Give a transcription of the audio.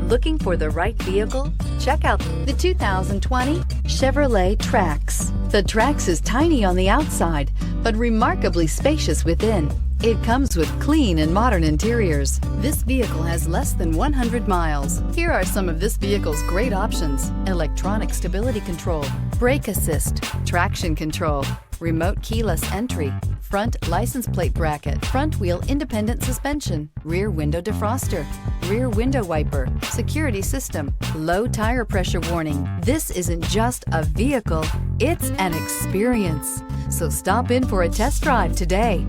Looking for the right vehicle? Check out the 2020 Chevrolet Trax. The Trax is tiny on the outside, but remarkably spacious within. It comes with clean and modern interiors. This vehicle has less than 100 miles. Here are some of this vehicle's great options: electronic stability control, brake assist, traction control, remote keyless entry, front license plate bracket, front wheel independent suspension, rear window defroster, rear window wiper, security system, low tire pressure warning. This isn't just a vehicle, it's an experience. So stop in for a test drive today.